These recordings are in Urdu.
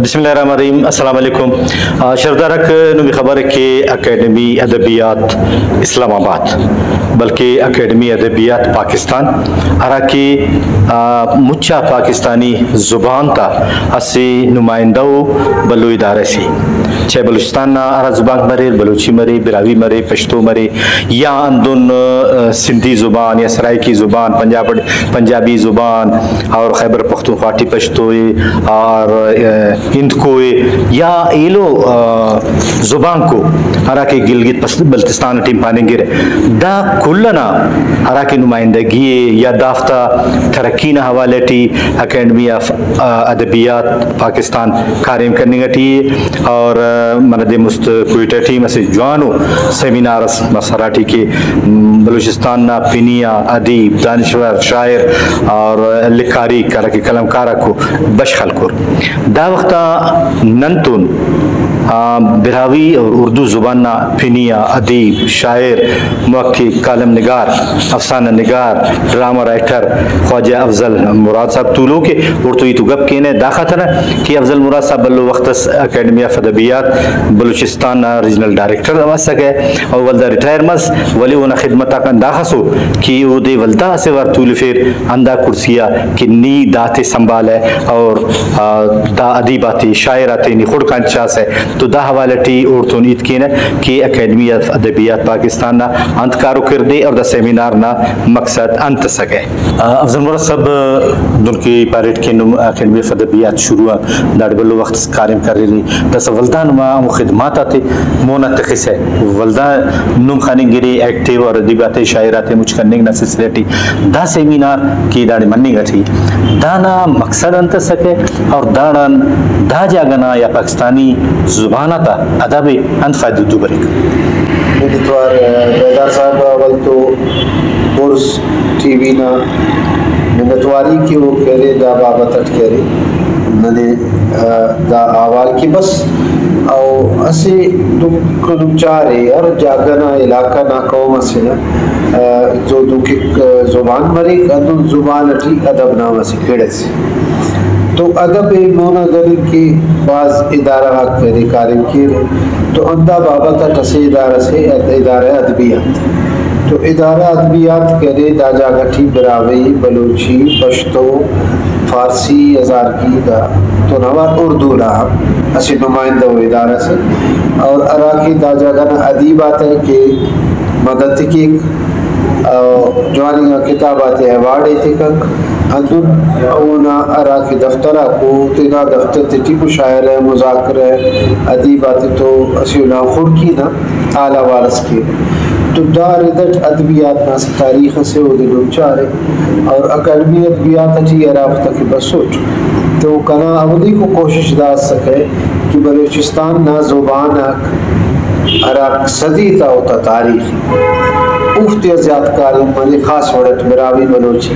بسم اللہ الرحمن الرحیم. السلام علیکم. شردارک نمی خبر کہ اکیڈمی ادبیات اسلام آباد بلکہ اکیڈمی ادبیات پاکستان ارا کی مچا پاکستانی زبان تا اسی نمائندہ بلو ادارے سی چھ بلوچستان نا ارا زبان مرے بلوچی مرے براوی مرے پشتو مرے یا اندن سندھی زبان یا سرائکی زبان پنجابی زبان اور خیبر پختونخوا پشتو اور ہند کو یا ایلو زبان کو ارا کے گلگت بلتستان ٹیم پانے گرے دا کلنا ارا کی نمائندگی یا دافتہ ترقی نہ حوالے ٹی اکیڈمی آف ادبیات پاکستان کاریم کرنے گٹی اور مرد مست کوئٹہ ٹیم سے جوانو سیمینارس مسراٹی کے بلوچستان نا پنیا ادیب دانشور شاعر اور لکھاری کرا کے کلم کارا کو بشخل کر دا وقتا ننتون براوی اور اردو زبان نا پنیا ادیب شاعر محقق کالم نگار افسانہ نگار ڈرامہ رائٹر خواجہ افضل مراد صاحب طولو کے اردو تو گپ کینے داخا تھا نا کہ افضل مراد صاحب بلو وقت اکیڈمی آف ادبیات بلوچستان ریجنل ڈائریکٹر دماز سکے اور ولدہ ریٹائر مز ولی انہا خدمتا کن داخا سو کہ وہ دے ولدہ سے ور طول فیر اندہ کرسیا کہ نی داتے سنبھال ہے اور دا ادیباتی شاعراتی نی خود کانچا سے تو دا حوالہ ٹی اردو نیت کینے کہ اکیڈمی آف ادبیات پاکستان نا انت کارو کردے اور دا سیمینار نا مقصد انت سکے. افضل مراد صاحب دن کی پاریٹ کے اکیڈمی آف ادبیات شروع داڑ بلو وقت کاریم کر رہی دا سا ولدان ما خدمات آتے مونا تخص ہے ولدان نم خانی گری ایکٹیو اور ادیبات شاعرات مجھ کرنے نا سلسلٹی دا سیمینار کی داڑی منی گا تھی دانا مقصد انت سکے اور داڑان دا جاگنا یا پاکستانی زبانہ تا ادب انت فائدہ دو بریک. اتوار بیدار صاحب اول تو برس ٹی وی نا منتواری کی وہ کہرے دا بابت اٹھ کہرے ننے دا آوال کی بس او اسی دکھ چارے اور جاگنا علاقہ نا قوم سے نا جو دکھ زبان مری ادن زبان اٹھی ادب نام سے کھڑے سے تو ادب مونا گری کی بعض ادارہ حق کرے کارم کی تو اندہ بابا تسے ادارہ سے ادارہ ادبیات تو ادارہ ادبیات کرے دا جاگٹھی براوی بلوچی پشتو فارسی ہزار کی دا تو نوار اردو رہا اسی نمائندہ و ادارہ سے اور عراقی دا جاگنا ادیبات ہے کہ مدد کی جوانی کتابات ایوارڈ ایتکک اندن اونا عراقی دفترہ کو تینا دفتر تیٹی کو شاعر ہے مذاکر ہے ادیبات تو اسی اللہ خور کی نا اعلیٰ وارث کی تو دار ادت ادبیات ناس تاریخ سے وہ دلوں چارے اور اکیڈمی ادبیات اچھی عراق تک بسوٹ تو کنا اولی کو کوشش دا سکے کہ بلوچستان نا زبان عراق صدی تا ہوتا تاریخی افتی زیاد کاری منی خاص وڑت براوی بلوچی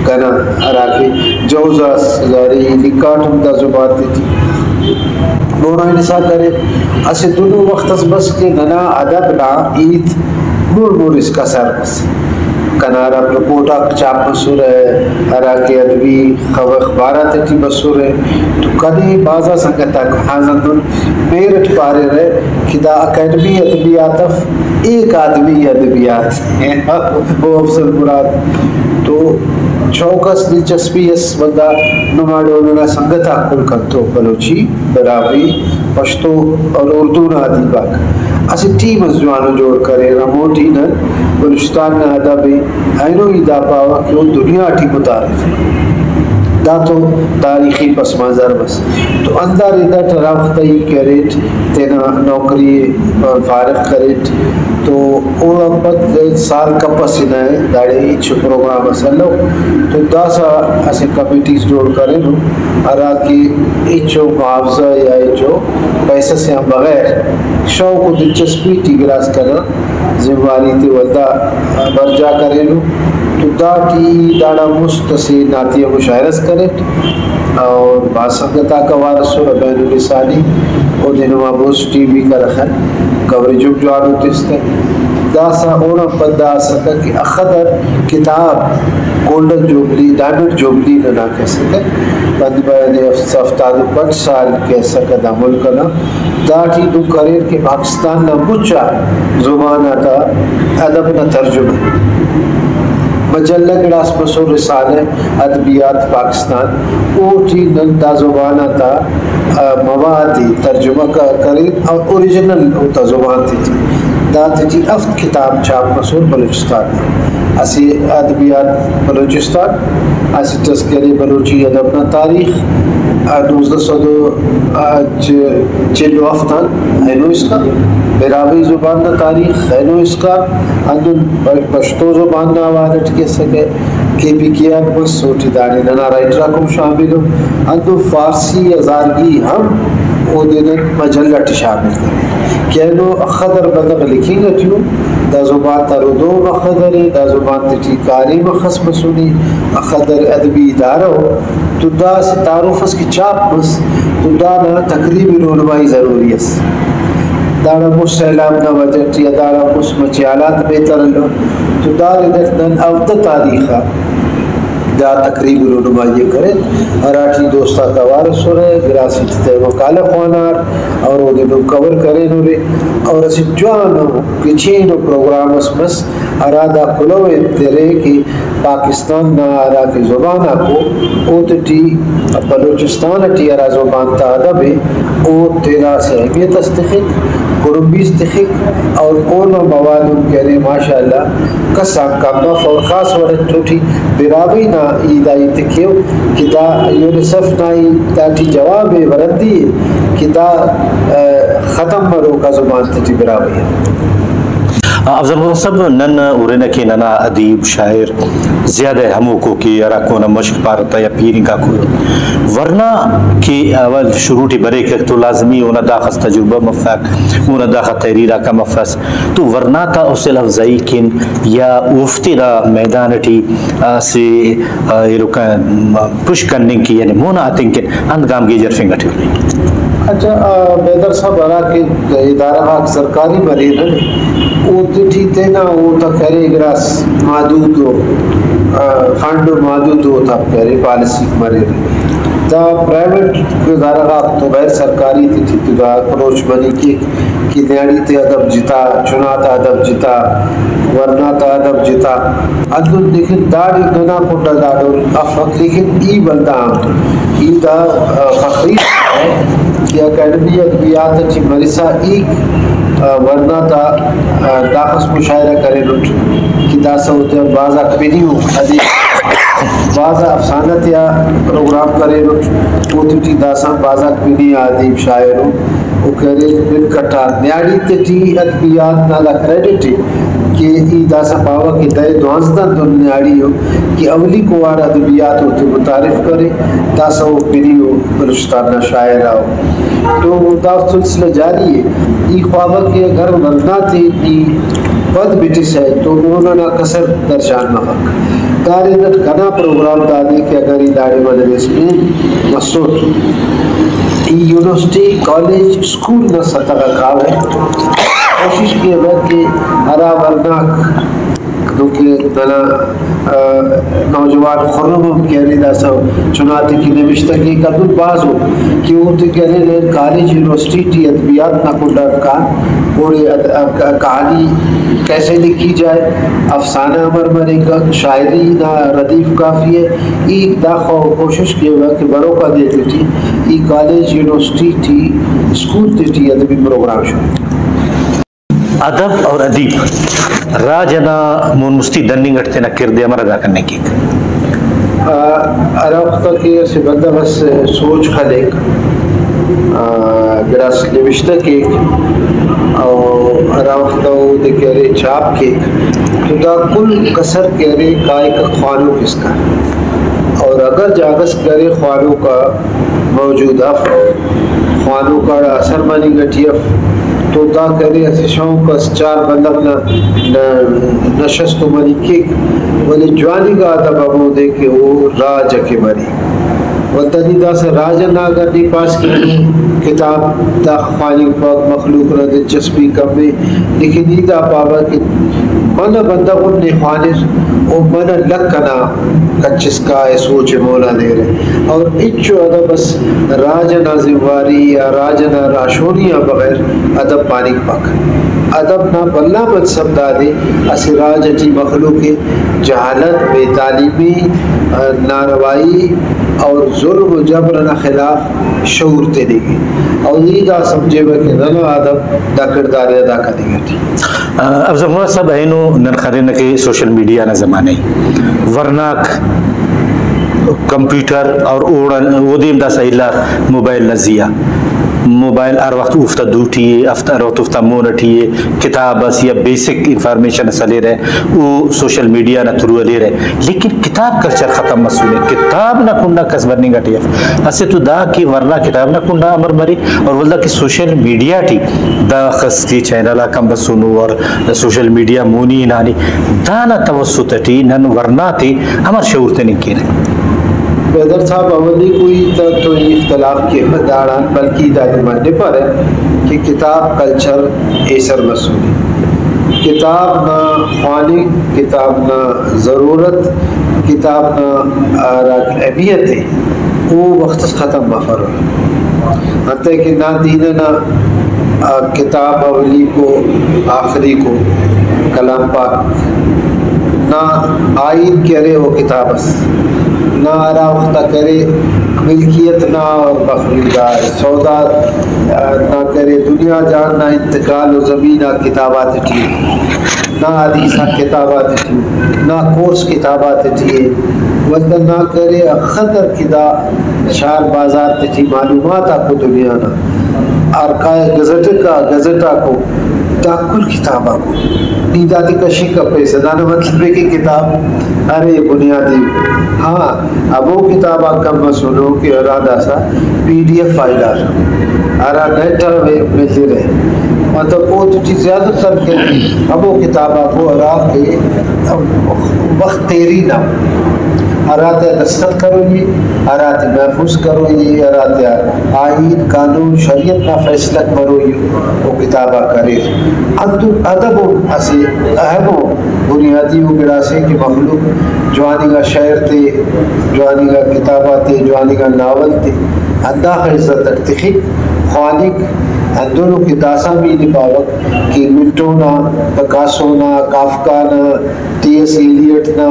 کنا عراقی جوزہ سزاری لکاٹم دا زبان تھی نونا انسا کرے اسے دونوں وقت بس کے ننا ادب نا ایت نور اس کا سر بس کنارا رپورٹا چاپ مسور ہے عراقی ادبی اخبارات تی مسور ہے تو کدی بازا سنگتا حاضر دن میرٹ پارے رہے کہ دا اکیڈمی ادبیات ایک آدمی ادبیات وہ افضل مراد تو چوکس دلچسپی اس بندہ نماڑے انہوں نے سنگتا کل کرتو بلوچی براوی پشتو اور اردو نا ادیباک اسی ٹیم از جوانو جوڑ کرے رموٹی نا بلوچستان نا ادبی اینو ہی دا پاوا کہ وہ دنیا ٹی متعارف ہے دا تو تاریخی پس منظر بس تو اندر ادھر رفت ہی کریٹ تینا نوکری فارغ کریٹ تو وہ پت سال کا پسینہ ہے داڑے ایچ پروگرام اسلو تو دا سا ایسے کمیٹیز جوڑ کرے نو عراقی ایچو معاوضہ یا ایچو پیسے سے ہم بغیر شوق و دلچسپی ٹیگراز کرنا ذمہ تی ولدہ برجا کرے نو تو دا ٹی داڑا مستسی ناتیہ مشاعرس کرے اور باسنگتا کا وارث و ربین الرسانی او دنو مابوس ٹی وی کا رکھن کوریج جو آنو تستے داسا اونا پدا سکا کہ اخدر کتاب گولڈن جوبلی ڈائمنڈ جوبلی نہ کہہ سکے بند بیانے افتاد 5 سال کہہ سکا دا ملکنا داٹی دو کریر کہ پاکستان نا مچا زبانہ تا ادب نا ترجمہ مجلہ گڑاس مسو رسالہ ادبیات پاکستان او ٹی نن دا زبانہ تا موادی ترجمہ کریر اور اوریجنل ہوتا زبان تھی داتی جی افت کتاب چاپ مسور بلوچستان اسی ادبیات بلوچستان اسی تذکری بلوچی ادبنا تاریخ 1940 افتان اینو اس کا بیراوی زبان نا تاریخ اینو اس کا اندن پشتو زبان نا آوالٹ کے سکے کے بھی کیا بس سوٹی دانی ننا رائٹرہ کم شامل ہو اندن فارسی ازارگی ہم او دینن مجلہ شامل کریں کینو خدر بدغ لکھیں گا تیوں دا زبان تا ردو مخدر دا زبان تی کاری مخص مسونی خدر ادبی ادارہ ہو تو دا سے تعارف اس کی چاپ بس تو دا نا تقریبی رونمائی ضروری ہے دارا مش سیلاب نا وجٹ یا دارا مش مچیالات بہتر لو تو دار دن افد تاریخہ دا تقریب رونمائی کرے اراٹھی دوستا کا وارث ہو رہے گراسی تے مقالہ خوانار اور وہ دنوں کور کرے نورے اور اسی جوانو کچینو پروگرام اس مس ارادہ کلوے تیرے کی پاکستان نا آرا کی زبانہ کو او تی بلوچستان تی ارا زبان تا ادبے او تیرا سے اہمیت استخک قربی استخک اور کونو موالم کہنے ماشاءاللہ قسم کامنا فور خاص ورد ٹوٹی براوی نا ایدائی تکیو کہ دا یونیسف نائی تاٹی جواب ورندی کہ دا ختم مرو کا زبان تیٹی براوی ہے افضل مصب نن ورنہ کی ننا ادیب شاعر زیادہ ہمو کو کی اراکونا مشق پارتا یا پیرنگ کا کوئی ورنہ کی اول شروعی برے کہ تو لازمی اونا داخل تجربہ مفاق اونا داخل تحریرہ کا مفاس تو ورنہ تا اسے لفظائی کن یا افتی دا میدان ٹی سے پش کرنے کی یعنی مونا آتیں کن اندگام کی جرفنگ اٹھی ہوئی اچھا بیدر صاحب ارا کے ادارہ حق سرکاری مریر ہے او تی تینا او تا کہرے گراس محدود ہو فنڈ محدود ہو تا کہرے پالیسی مریر تا پرائیویٹ ادارہ حق تو غیر سرکاری تھی دا اپروچ بنی کی دیاری تے ادب جتا چنا تا ادب جتا ورنہ تا ادب جتا ادن لیکن داری ننا پوٹا دارو افق لیکن ای بلدان ای دا فخری ہے کہ اکیڈمی ادبیات اچھی مرسا ای ورنہ تا داخص مشاعرہ کرے لوٹ کہ داسا ہوتے ہیں بعضا پیڈیو ادیب بعضا افسانت یا پروگرام کرے لوٹ وہ تی داسا بعضا پیڈی ادیب شاعروں وہ کرے بن کٹا نیاڑی تی ادبیات نالا کریڈیٹی کہ ای داسا پاوا کی دائے 12 دن نیاڑی ہو کہ اولی کو وار ادبیات ہوتے متعارف کرے داسا وہ پیڈیو بلوچستان شاعرہ ہو تو دا سلسلہ جاری ہے ای خوابہ کے گھر ورنہ تھے ای پد بٹس ہے تو انہوں نے کسر درشان مفق داری نت کنا پروگرام دادے کہ اگر ای داری مدرس میں مسود ای یونیورسٹی کالج سکول نہ سطح کاو ہے کوشش کی ہے کہ ہرا ورناک کیونکہ دنا نوجوان خرم کہنے دا سو چناتی کی نوشتہ کی قدر باز ہو کہ وہ تو کہنے لئے کالج یونیورسٹی ٹی ادبیات نہ کو ڈرکان اور کہانی کیسے لکھی جائے افسانہ امر مرے کا شاعری نہ ردیف کافی ہے ایک داخل کوشش کیا ہوا کہ بروں کا دیتے تھی E college university T school تی ادبی پروگرام شروع ادب اور ادیب راجنا مون مستی دننگ اٹھتے نہ کردے ہمارا ادا کرنے کی عراقہ کے سے بندہ بس سوچ خلیق گراس نوشتہ کیک اور عراقہ دے کہرے چھاپ کیک تو دا کل کسر کہرے کائے کا خوانوں کس کا اور اگر جاگس کرے خوانوں کا موجودہ خوانوں کا اثر مانی گٹیف تو دا کرے ایسے شاؤں کا چار بندق نشست و ملی کیک ولی جوانی کا آدھا بابو دے کہ وہ راج کے مری وطنی دا سے راجنا اگر نہیں پاس کی کتاب دا خالق پاک مخلوق را دلچسپی کم میں لیکن ای دا بابا کہ من بندہ انہیں خوانش او من لکنا کچس کا سوچ مولا دے رہے اور اچھو ادب بس راجنا زواری یا راجنا راشونیا بغیر ادب پانک پاک ادب نہ بلا منصب دادے اسی راج اچھی مخلوق جہالت بے تعلیمی ناروائی اور ظلم و جبر نہ خلاف شعور تے دے گی اور یہ دا سمجھے با کہ ننو ادب دا کردار ادا کرے گا. افضل محمد صاحب اینو ننخرین کے سوشل میڈیا نہ زمانے ورناک کمپیوٹر اور ودیم دا سہیلا موبائل نزیہ موبائل ہر وقت افتا دوٹیے ہر وقت افتا مونٹیے کتاب بس یا بیسک انفارمیشن اسا لے رہے وہ سوشل میڈیا نہ تھرو لے رہے لیکن کتاب کلچر ختم مسئول ہے. کتاب نہ کنڈا کسبر نہیں گٹی اسے تو دا کی ورنہ کتاب نہ کنڈا امر مری اور واللہ کی سوشل میڈیا ٹی دا خس کی چینلہ کم بسونو اور سوشل میڈیا مونی نانی دانا توسط ٹی نن ورنہ تی ہمار شعور تے نہیں کی رہے. بیدر صاحب اولی کوئی تو اختلاف کے مداران بلکہ دادی ماننے پر ہے کہ کتاب کلچر ایسر مسئولی کتاب نہ خوانک کتاب نہ ضرورت کتاب نہ اہمیت ہے وہ وقت ختم مفر ہے حتیٰ کہ نہ دین نہ کتاب اولی کو آخری کو کلام پاک نہ آئین کرے وہ کتاب اس نہ آراختہ کرے ملکیت نہ اور بخریدار سودا نہ کرے دنیا جان نہ انتقال و زمین کتابات تھی نہ حدیثہ کتابات تھی نہ کورس کتابات تھی وزن نہ کرے خطر کدا شار بازار تھی معلومات آپ کو دنیا نہ ارکائے گزٹا کو تاکل کتابہ کو نیداتی کشی کا پیسہ دانا مطلب ہے کہ کتاب ارے بنیادی ہاں اب وہ کتابہ کم مسئولوں کے ارادہ سا پی ڈی ایف فائل آ رہا ارہ نیٹر ملتے رہے مطلب وہ تو چیز زیادہ تر کے اب وہ کتابہ کو اراد کے وقت تیری نہ ارات دستخط کرو گی ارات محفوظ کرو گی ارات آئین قانون شریعت نہ فیصلہ کرو گی وہ کتابہ کرے ادب اسی اہم و بنیادی و گڑا سے کہ مخلوق جوانی کا شعر تے جوانی کا کتابہ تے جوانی کا ناول تے انداخ عزت تخیق خوانک اندونوں کی داسا بھی نپاوک کہ ملٹونا پکاسونا کافکانا ٹی ایس ایلیٹ نا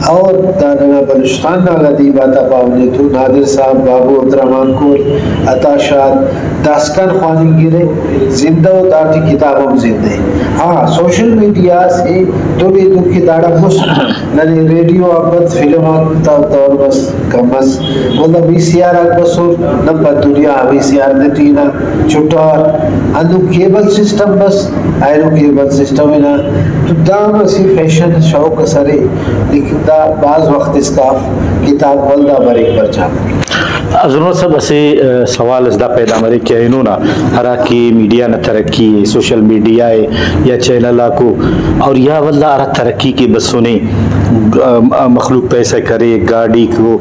اور دانا بلوچستان نالا دی باتا پاونے تو نادر صاحب بابو عبدالرحمن کول عطا شاد داسکن خواننگ گرے زندہ و داٹی کتابوں زندہ ہاں سوشل میڈیا سے دولی دو کی داڑا مست ننے ریڈیو آبت فلم آبتا دور بس کم بس مطلب وی سی آر آگ بس اور نمبر دنیا وی سی آر نتینا چھوٹار اندو کیبل سسٹم بس آئینو کیبل سسٹم ہے نا تو دام اسی فیشن شوق سرے لیکن دا بعض وقت اسکاف کتاب والدہ بر ایک پر چاہتا ضرور سب اسے سوال ازدہ پیدا مرے کہ انہوں نا ہرا کی میڈیا نہ ترقی سوشل میڈیا ہے یا چینلہ کو اور یا واللہ ہرا ترقی کی بسونے مخلوق پیسہ کرے گاڑی کو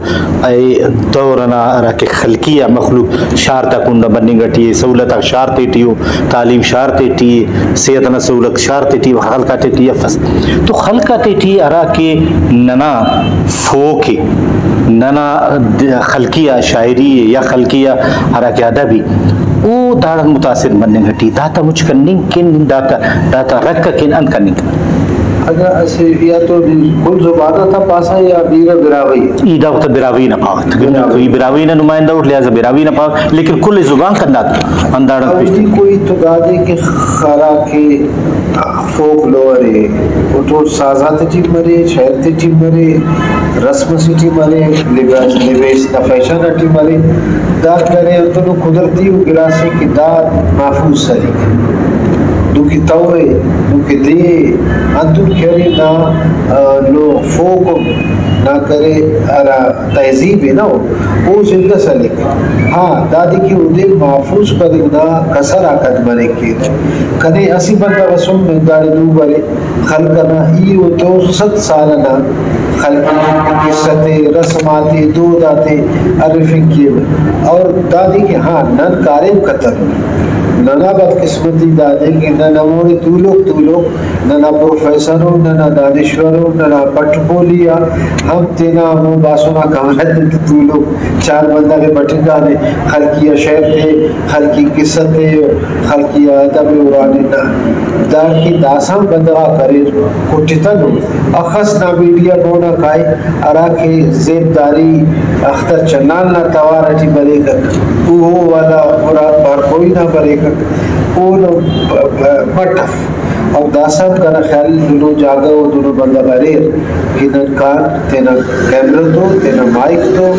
دورنا ہرا کے خلقیہ مخلوق شارتا کنڈا بننے گٹی سہولت شار تیٹیو تعلیم شار تیٹی صحت نہ سہولت شار تیٹیو خلقہ تیٹی فس تو خلقہ تیٹی ہرا کے ننا فوکے ننا خلقیہ شاعری یا خلقیہ ہرا کے ادبی او داڑا متاثر بننے گٹی داتا مجھ کننگ کن داتا رکھ کن ان کننگ اگر ایسے یا تو کل زبانہ تھا پاسا یا بیرہ براوی ایدہ وقت براوی نہ پاوت براوی نہ نمائندہ اٹھ لہذا براوی نہ پاوت لیکن کل زبان کرنا تھا انداڑا پیشتی کوئی تو دادے کے خارا کے فوک لورے وہ سازات ٹی مرے شہر ٹی مرے رسم سی مرے لباس نہ فیشن ٹی مرے دا کرے تو قدرتی گرا سے کہ دا محفوظ سری دو کی توے دو کہ دے انتم کھیری نا لو فوکم نہ کرے تہذیب ہے نا وہ زندہ سلک ہاں دادی کی ادے محفوظ کرے نا کسر آکت بنے کے کنے اسی بندہ رسوم میں دارے دو برے خلقنا ای و تو 100 سالنا خلقی قصتے رسماتے دو داتے عرفیں کیے اور دادی کے ہاں نن کارم قتل ننا بد قسمتی دادے کہ ننا موڑے تو لوگ ننا پروفیسروں ننا دانشوروں ننا پٹ بولیا ہم تینا مو باسونا کاملت تو لوگ 4 بندہ کے بٹنگانے خلقی شعر تھے خلقی قصت تھے خلقی ادب ارانے دار کی داسام بندہ کرے کٹتن اخص نا میڈیا بونا کھائے ارا کے زیب داری اختر چنان نہ توار اٹی بلے کر وہ والا مراد بار کوئی نہ بلے کر اونو مٹف اور داسم کنا خیال دونوں جاگا و دونوں بندہ غریر کہ ننکار تینا کیمرہ تو تینا مائک تو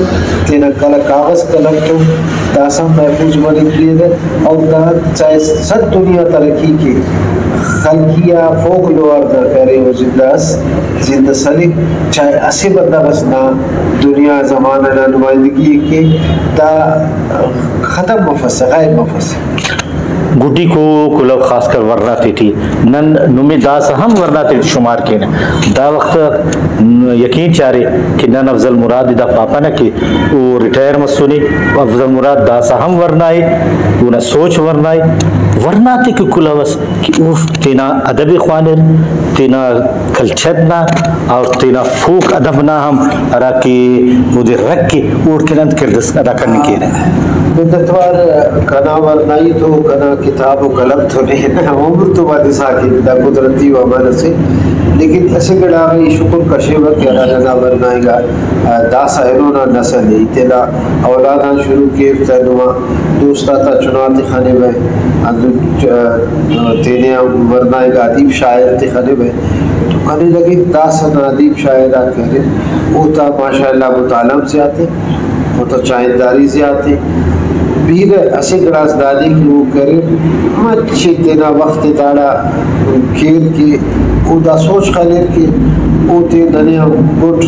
تینا کلا کاغذ قلم تو داسم محفوظ بنے کیے گئے اور دا چاہے 100 دنیا ترقی کی خلقیہ فوق لوار دا کرے وہ زندہ سلک چاہے اسی بندہ بس نا دنیا زمانہ نا نمائندگی کے دا ختم مفس غائب مفس گڈی کو کلو خاص کر ورنا تھی نن نمی داس ہم ورنا تھی شمار کے دا وقت یقین چارے کہ نن افضل مراد دا پاپا نا کہ وہ ریٹائر مسونی افضل مراد داس ہم ورنا ہے وہ سوچ ورنا ہے ورنا تھی کہ کلو بس کہ اوف تینا ادبی خوانر تینا کلچر نا اور تینا فوق ادب نا ہم ارا کہ وہ دے رکھ کے اوڑ کے نند کردس ادا کرنے کے رہے بدتوار کنا ورنائی تو کنا کتاب و قلم تو نہیں نا عمر تو بات ساکی دا قدرتی و عمل سے لیکن ایسے گڑا گئی شکر کشے وقت کیا رہنا ورنائی گا دا سہنونا نسل ہی تیلا اولادان شروع کے افتادوما دوستا تا چناتی خانے میں تینے ورنائی گا عدیب شاعر تی خانے میں تو کہنے لگے دا سن عدیب شاعرات کہنے وہ تا ماشاءاللہ مطالم سے آتے وہ تو چائنداری سے آتے بیر اسے گراس دادی کی وہ کرے مچھی تینا وقت داڑا کھیر کی او دا سوچ خلیر کی او تے ننیا گھٹ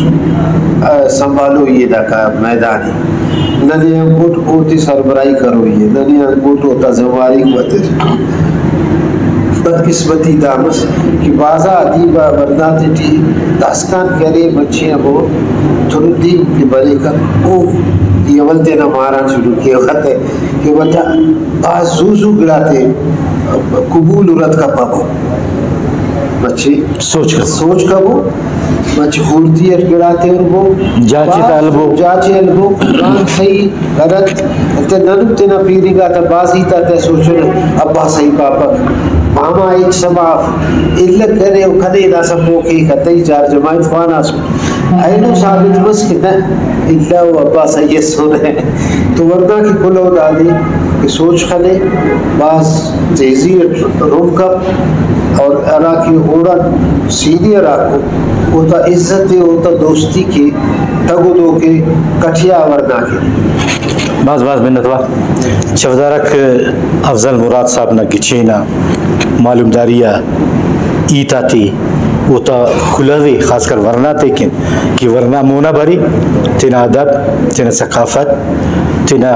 سنبھالو یہ دا کا میدانی ننیا گھٹ او تے سربرائی کرو یہ ننیا گھٹ او تا زمواری بطر بدقسمتی دامس کہ بازا عدیبہ برداتی ٹی داسکان کرے مچھیاں وہ تھردی کی بلے کا او یہ ولتے نہ ماران شروع کیا وقت ہے کہ بچہ آج زوزو گلاتے قبول رد کا پاپو بچے سوچ کا وہ بچے خورتی گلاتے اور وہ جاچے طالبو قرآن صحیح غلط تے ننب تینا پیری گا تا بازی تا تے سوچنے ابا صحیح پاپا ماما ایک سباف اللہ کرے او کھنے دا سبو کی کھتائی 4 جماعت خوانا سو اینو ثابت بس کہ نا اللہ و ابا صحیح سنے تو ورنہ کی کلو دادی کہ سوچ خلے باز تیزی روم کب اور ارا کی اوڑا سیدھی ارا کو ہوتا عزت ہوتا دوستی کی تگو دو کے کٹھیا ورنہ کے باز منتوا چودارک افضل مراد صاحب نا گچینا معلوم داریا ایتا تی وہ تا کلوی خاص کر ورنا تیکن کہ ورنا مونا بری تینا ادب تینا ثقافت تینا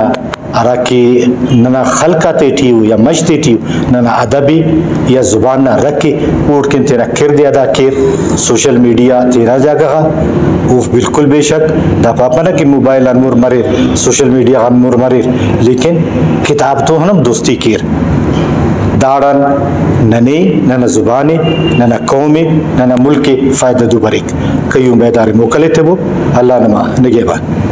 اراکی ننا خلقہ تیٹیو یا مجھ تیٹیو ننا ادبی یا زبان نہ رکھے اوڑ کن تینا کردی ادا کر سوشل میڈیا تینا جاگا اوف بالکل بے شک دا پاپا نا کہ موبائل انمور مریر سوشل میڈیا انمور مریر لیکن کتاب تو ہنم دوستی کیر داڑن ننے ننا زبانے ننا قومے ننا ملک فائدہ دو بریک کئیوں بیدار موکلے تھے وہ اللہ نما نگے بان